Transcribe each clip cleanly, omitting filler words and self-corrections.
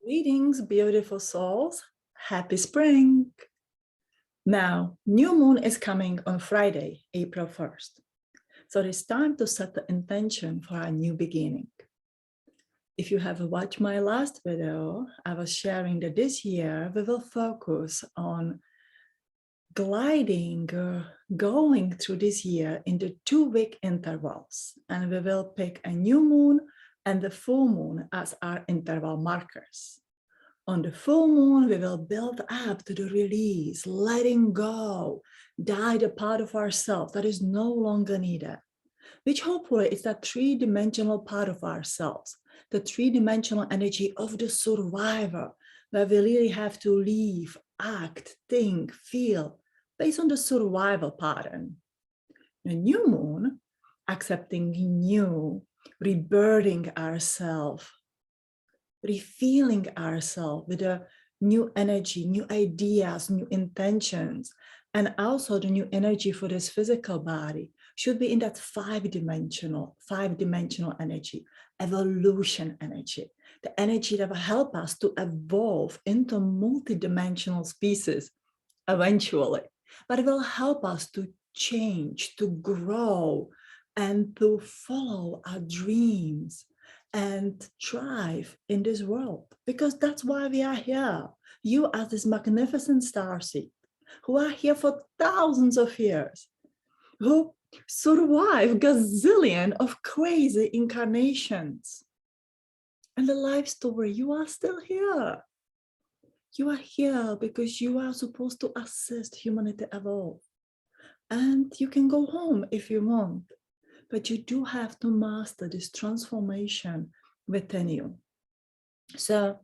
Greetings, beautiful souls. Happy spring. Now, new moon is coming on Friday, April 1st. So it's time to set the intention for a new beginning. If you have watched my last video, I was sharing that this year we will focus on gliding, going through this year into 2-week intervals. And we will pick a new moon and the full moon as our interval markers. On the full moon, we will build up to the release, letting go, die the part of ourselves that is no longer needed, which hopefully is that three-dimensional part of ourselves, the three-dimensional energy of the survivor, where we really have to live, act, think, feel, based on the survival pattern. The new moon, accepting new, rebirthing ourselves, refilling ourselves with a new energy, new ideas, new intentions, and also the new energy for this physical body should be in that five-dimensional energy, evolution energy, the energy that will help us to evolve into multidimensional species eventually, but it will help us to change, to grow, and to follow our dreams and thrive in this world, because that's why we are here. You as this magnificent starseed who are here for thousands of years, who survive gazillion of crazy incarnations. And the life story, you are still here. You are here because you are supposed to assist humanity evolve. And you can go home if you want. But you do have to master this transformation within you. So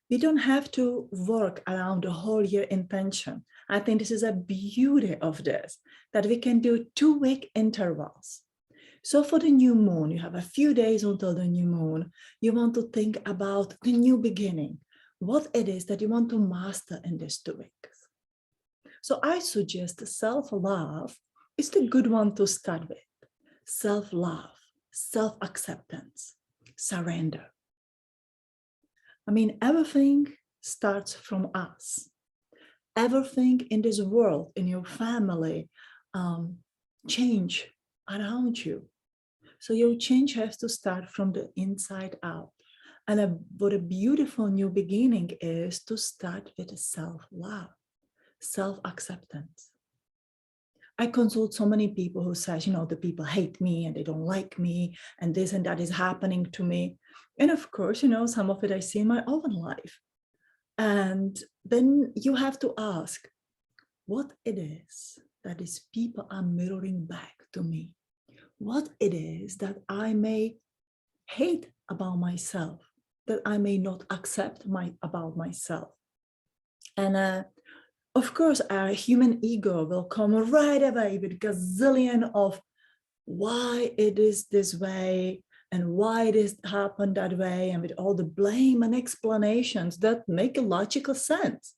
we don't have to work around the whole year intention. I think this is a beauty of this, that we can do 2-week intervals. So for the new moon, you have a few days until the new moon. You want to think about the new beginning, what it is that you want to master in these 2 weeks. So I suggest self-love is the good one to start with. Self-love, self-acceptance, surrender. I mean, everything starts from us. Everything in this world, in your family, change around you. So your change has to start from the inside out. And what a beautiful new beginning is to start with self-love, self-acceptance. I consult so many people who say, the people hate me and they don't like me and this and that is happening to me. And of course, some of it I see in my own life. And then you have to ask what it is that these people are mirroring back to me. What it is that I may hate about myself, that I may not accept about myself. And of course, our human ego will come right away with a gazillion of why it is this way and why it is happened that way, and with all the blame and explanations that make a logical sense.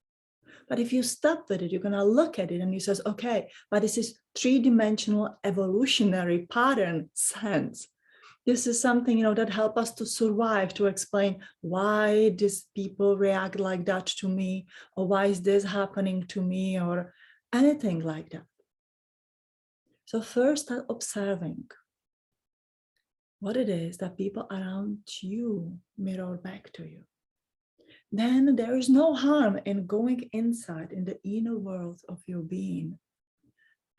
But if you stop with it, you're going to look at it and you say, okay, but this is three-dimensional evolutionary pattern sense. This is something, that helps us to survive, to explain why these people react like that to me, or why is this happening to me, or anything like that. So first, start observing what it is that people around you mirror back to you. Then there is no harm in going inside in the inner world of your being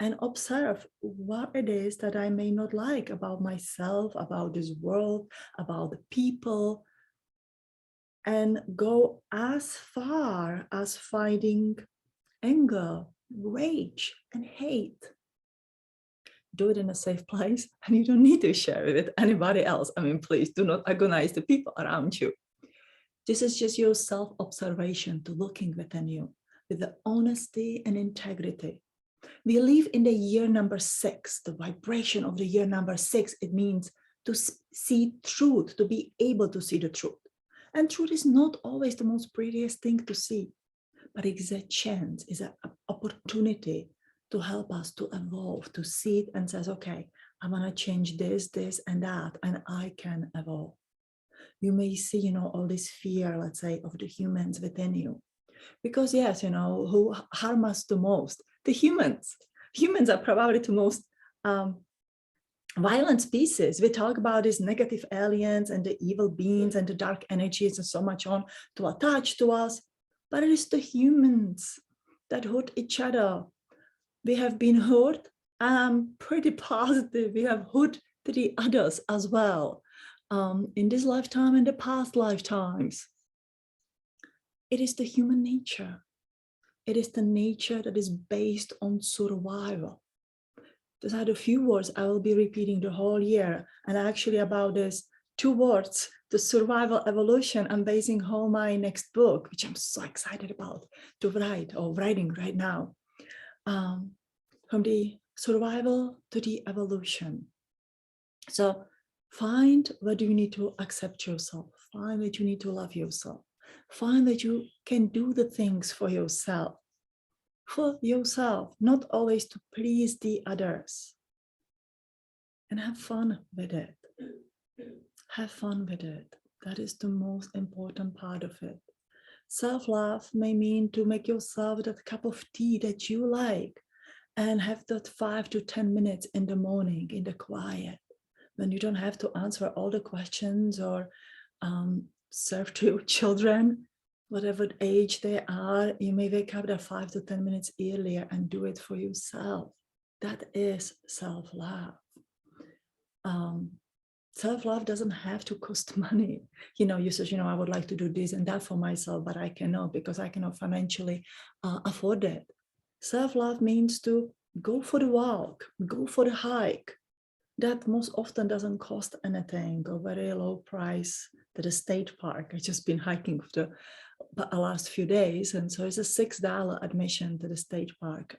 and observe what it is that I may not like about myself, about this world, about the people, and go as far as finding anger, rage, and hate. Do it in a safe place, and you don't need to share it with anybody else. I mean, please do not agonize the people around you. This is just your self-observation to looking within you with the honesty and integrity. We live in the year number 6, the vibration of the year number 6. It means to see truth, to be able to see the truth. And truth is not always the most prettiest thing to see, but it is a chance, is an opportunity to help us to evolve, to see it and says, okay, I want to change this, this, and that, and I can evolve. you may see, you know, all this fear, let's say, of the humans within you. Because yes, you know, who harm us the most? The humans. Humans are probably the most violent species. We talk about these negative aliens and the evil beings and the dark energies and so much on to attach to us, but it is the humans that hurt each other. We have been hurt. I'm pretty positive we have hurt the others as well, in this lifetime and the past lifetimes. It is the human nature. It is the nature that is based on survival. These are the few words I will be repeating the whole year. And actually about this 2 words, the survival evolution, I'm basing whole my next book, which I'm so excited about to write or writing right now. From the survival to the evolution. So find what you need to accept yourself. Find that you need to love yourself. Find that you can do the things for yourself. For yourself, not always to please the others. And have fun with it. Have fun with it. That is the most important part of it. Self-love may mean to make yourself that cup of tea that you like and have that 5 to 10 minutes in the morning in the quiet, when you don't have to answer all the questions or serve to your children, whatever age they are. You may wake up that 5 to 10 minutes earlier and do it for yourself. That is self-love. Self-love doesn't have to cost money. You know, you say, you know, I would like to do this and that for myself, but I cannot because I cannot financially afford it. Self-love means to go for the walk, go for the hike. That most often doesn't cost anything, or very low price to the state park. I've just been hiking for the last few days. And so it's a $6 admission to the state park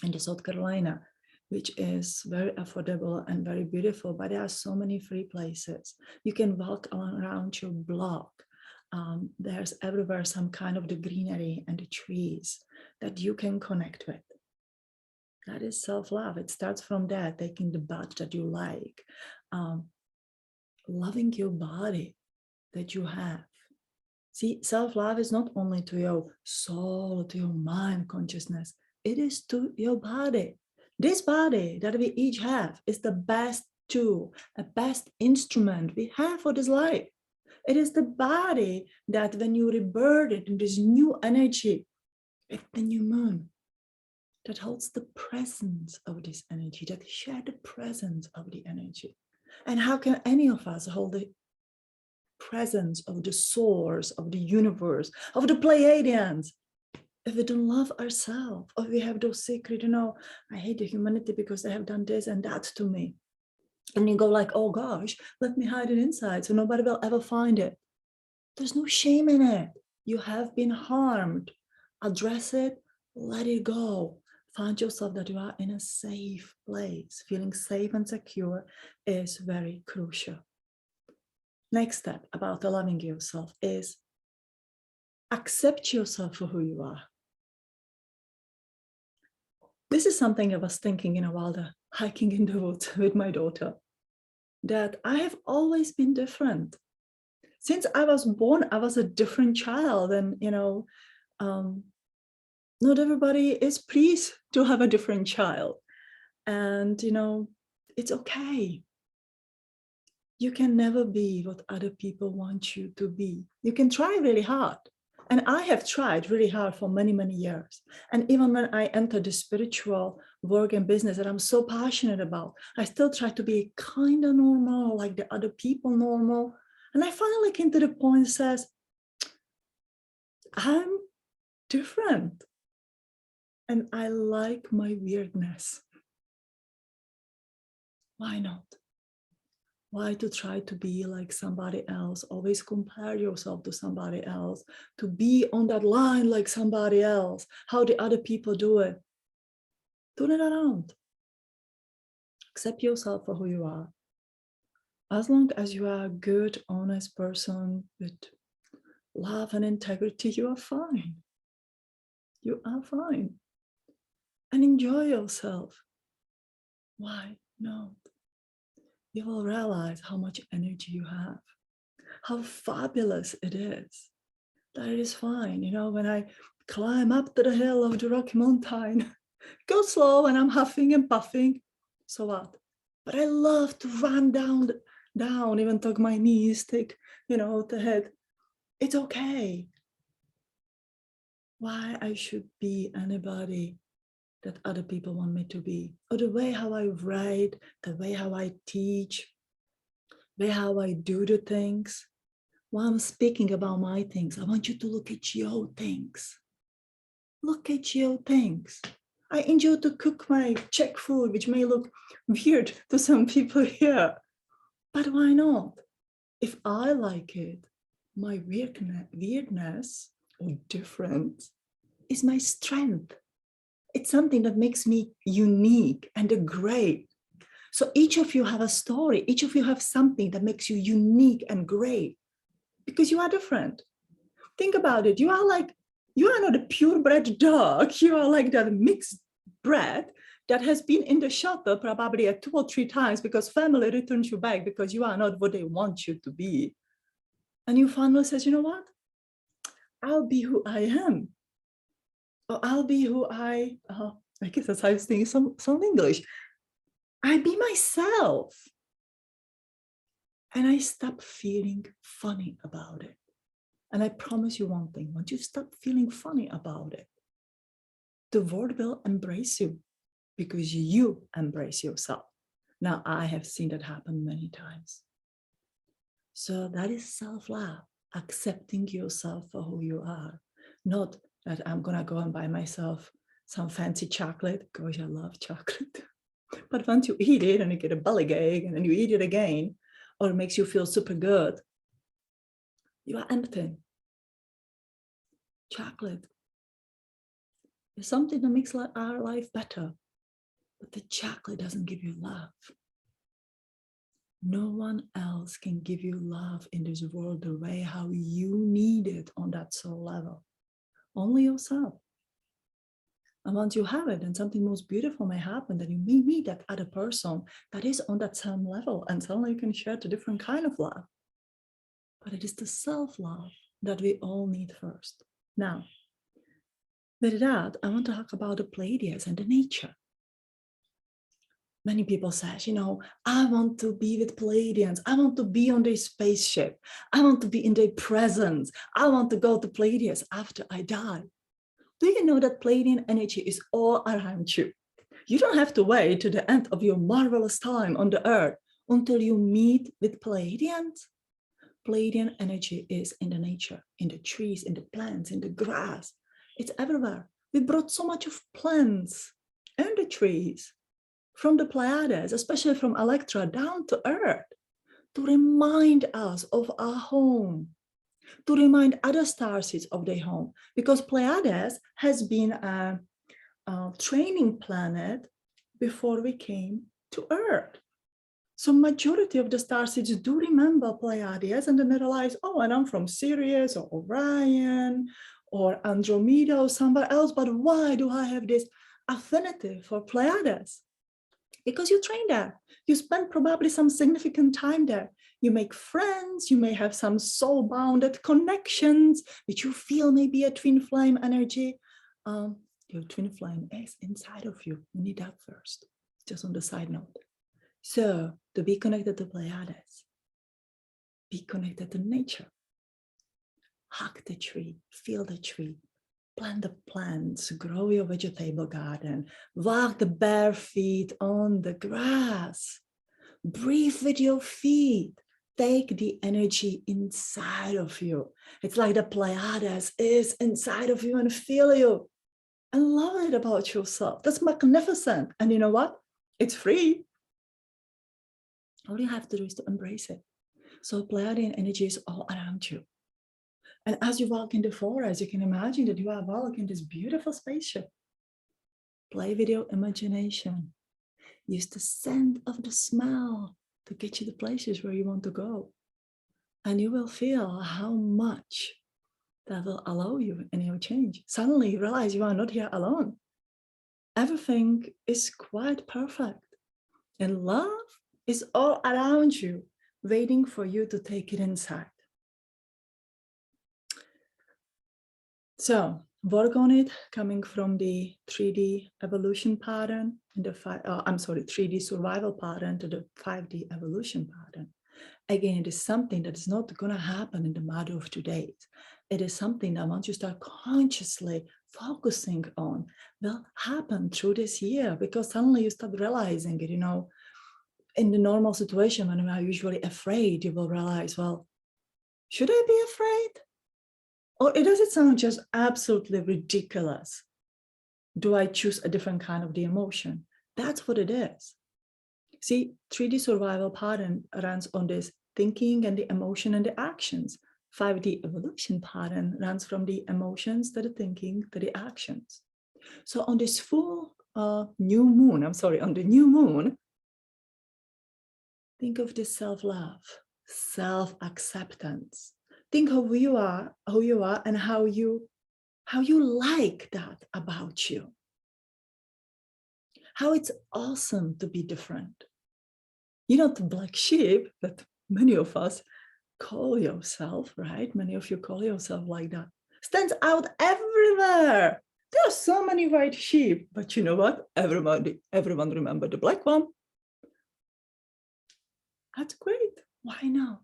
in the South Carolina, which is very affordable and very beautiful, but there are so many free places. You can walk around your block. There's everywhere some kind of the greenery and the trees that you can connect with. That is self-love. It starts from that, taking the bath that you like, loving your body that you have. See, self-love is not only to your soul, to your mind consciousness, it is to your body. This body that we each have is the best tool, the best instrument we have for this life. It is the body that when you rebirth it in this new energy, it's the new moon, that holds the presence of this energy, that share the presence of the energy. And how can any of us hold the presence of the source, of the universe, of the Pleiadians, if we don't love ourselves, or we have those secret, you know, I hate the humanity because they have done this and that to me. And you go like, oh gosh, let me hide it inside so nobody will ever find it. There's no shame in it. You have been harmed. Address it, let it go. Find yourself that you are in a safe place. Feeling safe and secure is very crucial. Next step about loving yourself is accept yourself for who you are. This is something I was thinking in a while, hiking in the woods with my daughter, that I have always been different. Since I was born, I was a different child, and you know, not everybody is pleased to have a different child. And, you know, it's okay. You can never be what other people want you to be. You can try really hard. And I have tried really hard for many, many years. And even when I entered the spiritual work and business that I'm so passionate about, I still try to be kind of normal, like the other people normal. And I finally came to the point that says, I'm different. And I like my weirdness. Why not? Why to try to be like somebody else? Always compare yourself to somebody else, to be on that line like somebody else, how the other people do it. Turn it around. Accept yourself for who you are. As long as you are a good, honest person with love and integrity, you are fine. You are fine. And enjoy yourself. Why not? You will realize how much energy you have. how fabulous it is. That it is fine. You know, when I climb up to the hill of the Rocky Mountain, go slow and I'm huffing and puffing, so what? But I love to run down, even tuck my knees, take, the head. It's okay. Why I should be anybody that other people want me to be, or the way how I write, the way how I teach, the way how I do the things. While I'm speaking about my things, I want you to look at your things. Look at your things. I enjoy to cook my Czech food, which may look weird to some people here, but why not? If I like it, my weirdness or difference is my strength. It's something that makes me unique and great. So each of you have a story. Each of you have something that makes you unique and great because you are different. Think about it. You are not a purebred dog. You are like that mixed bred that has been in the shelter probably 2 or 3 times because family returns you back because you are not what they want you to be. And you finally says, you know what? I'll be who I am. Or I'll be who I guess that's how I was thinking some English. I be myself. And I stop feeling funny about it. And I promise you one thing, once you stop feeling funny about it, the world will embrace you because you embrace yourself. Now, I have seen that happen many times. So that is self-love, accepting yourself for who you are. Not that I'm going to go and buy myself some fancy chocolate because I love chocolate. But once you eat it and you get a bellyache and then you eat it again, or it makes you feel super good, you are empty. Chocolate is something that makes our life better, but the chocolate doesn't give you love. No one else can give you love in this world the way how you need it on that soul level. Only yourself. And once you have it, then something most beautiful may happen, that you may meet that other person that is on that same level, and suddenly you can share a different kind of love. But it is the self-love that we all need first. Now, with that, I want to talk about the Pleiadians and the nature. Many people say, I want to be with Pleiadians. I want to be on their spaceship. I want to be in their presence. I want to go to Pleiadians after I die. Do you know that Pleiadian energy is all around you? You don't have to wait to the end of your marvelous time on the earth until you meet with Pleiadians. Pleiadian energy is in the nature, in the trees, in the plants, in the grass. It's everywhere. We brought so much of plants and the trees from the Pleiades, especially from Electra, down to Earth, to remind us of our home, to remind other starseeds of their home, because Pleiades has been a training planet before we came to Earth. So majority of the starseeds do remember Pleiades and then they realize, oh, and I'm from Sirius or Orion or Andromeda or somewhere else, but why do I have this affinity for Pleiades? Because you train there. You spend probably some significant time there. You make friends, you may have some soul-bounded connections, which you feel may be a twin flame energy. Your twin flame is inside of you. You need that first, just on the side note. So to be connected to Pleiades, be connected to nature. Hug the tree, feel the tree, plant the plants, grow your vegetable garden, walk the bare feet on the grass, breathe with your feet, take the energy inside of you. It's like the Pleiades is inside of you and feel you and love it about yourself. That's magnificent. And you know what? It's free. All you have to do is to embrace it. So Pleiadian energy is all around you. And as you walk in the forest, you can imagine that you are walking this beautiful spaceship. Play with your imagination. Use the scent of the smell to get you to places where you want to go. And you will feel how much that will allow you in your change. Suddenly you realize you are not here alone. Everything is quite perfect. And love is all around you, waiting for you to take it inside. So work on it, coming from the 3D evolution pattern, and the 3D survival pattern to the 5D evolution pattern. Again, it is something that is not going to happen in the matter of 2 days. It is something that once you start consciously focusing on, will happen through this year, because suddenly you start realizing it, in the normal situation when we are usually afraid, you will realize, well, should I be afraid? Or does it sound just absolutely ridiculous? Do I choose a different kind of the emotion? That's what it is. See, 3D survival pattern runs on this thinking and the emotion and the actions. 5D evolution pattern runs from the emotions to the thinking to the actions. So on this full new moon, on the new moon, think of this self-love, self-acceptance. Think of who you are, and how you like that about you. How it's awesome to be different. You're not the black sheep that many of us call yourself, right? Many of you call yourself like that. Stands out everywhere. There are so many white sheep, but you know what? Everyone remember the black one. That's great. Why not?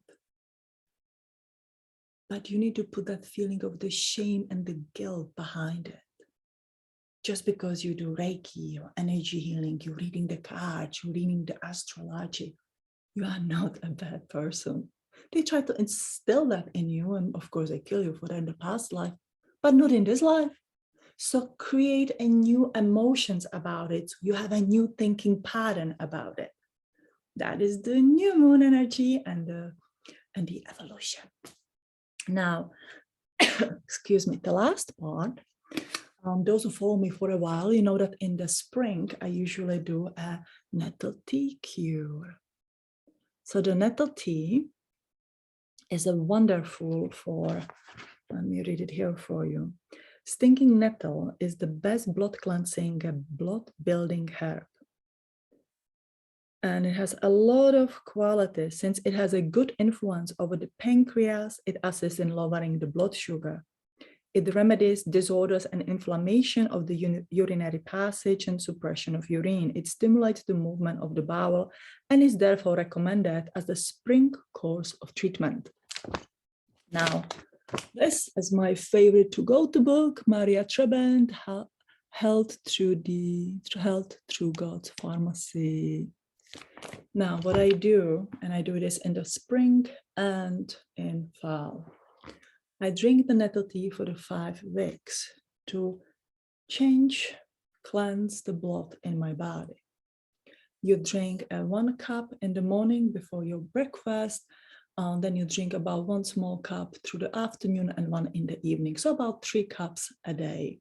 But you need to put that feeling of the shame and the guilt behind it. Just because you do Reiki or energy healing, you're reading the cards, you're reading the astrology, you are not a bad person. They try to instill that in you, and of course they kill you for that in the past life, but not in this life. So create a new emotions about it. You have a new thinking pattern about it. That is the new moon energy and the evolution. Now, excuse me, the last part. Those who follow me for a while, you know that in the spring, I usually do a nettle tea cure. So the nettle tea is a wonderful let me read it here for you. Stinking nettle is the best blood cleansing, blood building herb. And it has a lot of qualities. Since it has a good influence over the pancreas, it assists in lowering the blood sugar. It remedies disorders and inflammation of the urinary passage and suppression of urine. It stimulates the movement of the bowel and is therefore recommended as the spring course of treatment. Now, this is my favorite to-go-to book, Maria Trebent, Health Through God's Pharmacy. Now, what I do, and I do this in the spring and in fall, I drink the nettle tea for the 5 weeks to cleanse the blood in my body. You drink 1 cup in the morning before your breakfast, then you drink about 1 small cup through the afternoon and 1 in the evening. So about 3 cups a day.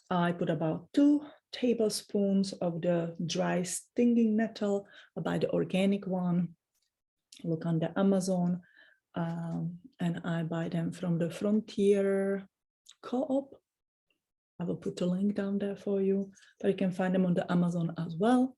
I put about 2 tablespoons of the dry stinging nettle. I buy the organic one. Look on the Amazon. And I buy them from the Frontier Co-op. I will put the link down there for you, but you can find them on the Amazon as well.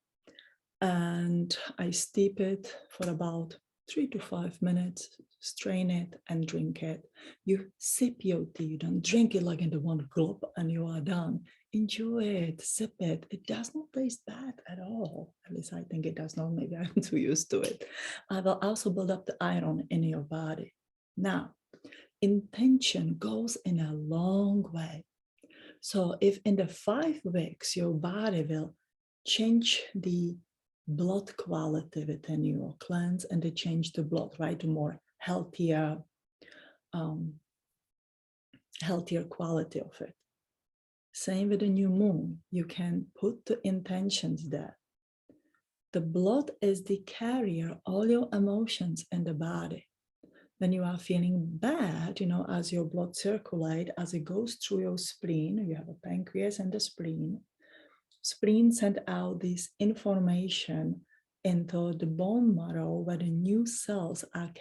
And I steep it for about 3 to 5 minutes, strain it and drink it. You sip your tea, you don't drink it like in the one gulp and you are done. Enjoy it, sip it. It does not taste bad at all. At least I think it does not. Maybe I'm too used to it. I will also build up the iron in your body. Now, intention goes in a long way. So if in the 5 weeks your body will change the blood quality within you, or cleanse and they change the blood, right, to more healthier quality of it. Same with the new moon, you can put the intentions there. The blood is the carrier, all your emotions in the body. When you are feeling bad, as your blood circulates, as it goes through your spleen, you have a pancreas and the spleen. Spleen send out this information into the bone marrow where the new cells are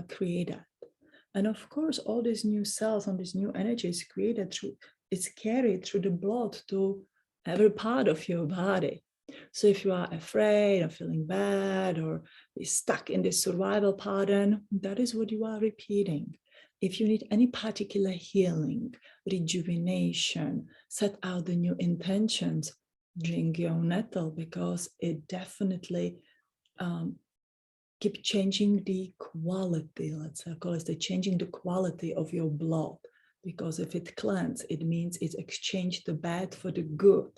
created. And of course, all these new cells and this new energy is it's carried through the blood to every part of your body. So if you are afraid or feeling bad or stuck in this survival pattern, that is what you are repeating. If you need any particular healing, rejuvenation, set out the new intentions, drink your nettle, because it definitely keep changing the quality, let's call it changing the quality of your blood. Because if it cleanses, it means it's exchanged the bad for the good.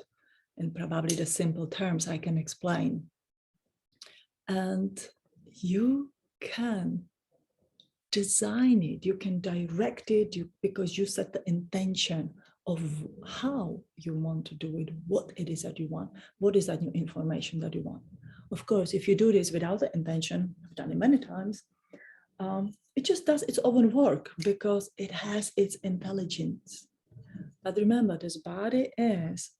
In probably the simple terms I can explain. And you can design it, you can direct it, because you set the intention of how you want to do it, what it is that you want, what is that new information that you want. Of course, if you do this without the intention, I've done it many times, it just does its own work because it has its intelligence. But remember, this body is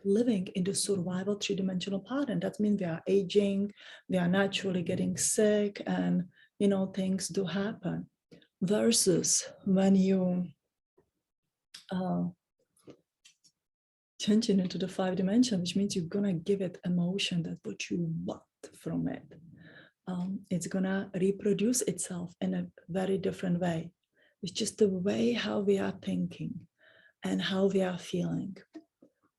living in the survival three-dimensional pattern. That means we are aging, we are naturally getting sick, and things do happen. Versus when you change it into the 5 dimension, which means you're gonna give it emotion that what you want from it. It's gonna reproduce itself in a very different way. It's just the way how we are thinking and how we are feeling.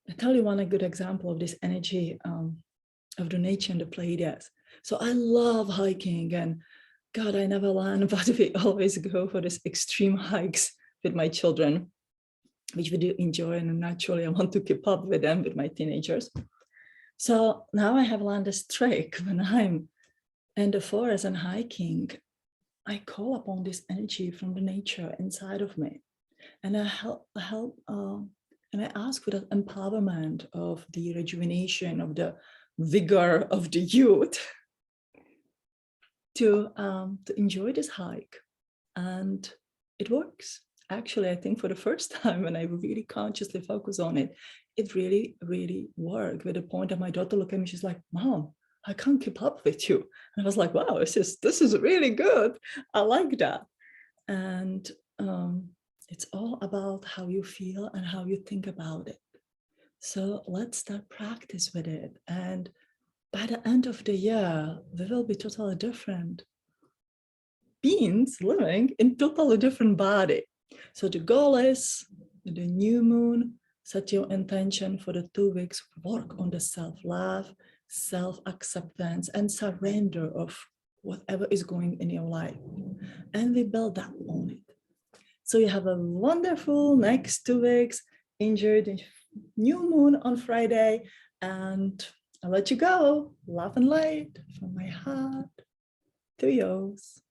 I'll tell you one good example of this energy of the nature and the Pleiadians. So I love hiking, and God, I never learn, but we always go for these extreme hikes with my children, which we do enjoy, and naturally I want to keep up with them, with my teenagers. So now I have learned this trick. When I'm in the forest and hiking, I call upon this energy from the nature inside of me, and I help and I ask for that empowerment of the rejuvenation, of the vigor of the youth to enjoy this hike. And it works. Actually, I think for the first time when I really consciously focus on it, it really, really worked. With the point that my daughter looked at me, she's like, "Mom, I can't keep up with you." And I was like, wow, this is really good. I like that. And it's all about how you feel and how you think about it. So let's start practice with it. And by the end of the year, we will be totally different beings living in totally different body. So the goal is the new moon, set your intention for the 2 weeks, work on the self-love, self-acceptance, and surrender of whatever is going in your life. And we build up on it. So you have a wonderful next 2 weeks. Enjoy the new moon on Friday, and I'll let you go. Love and light from my heart to yours.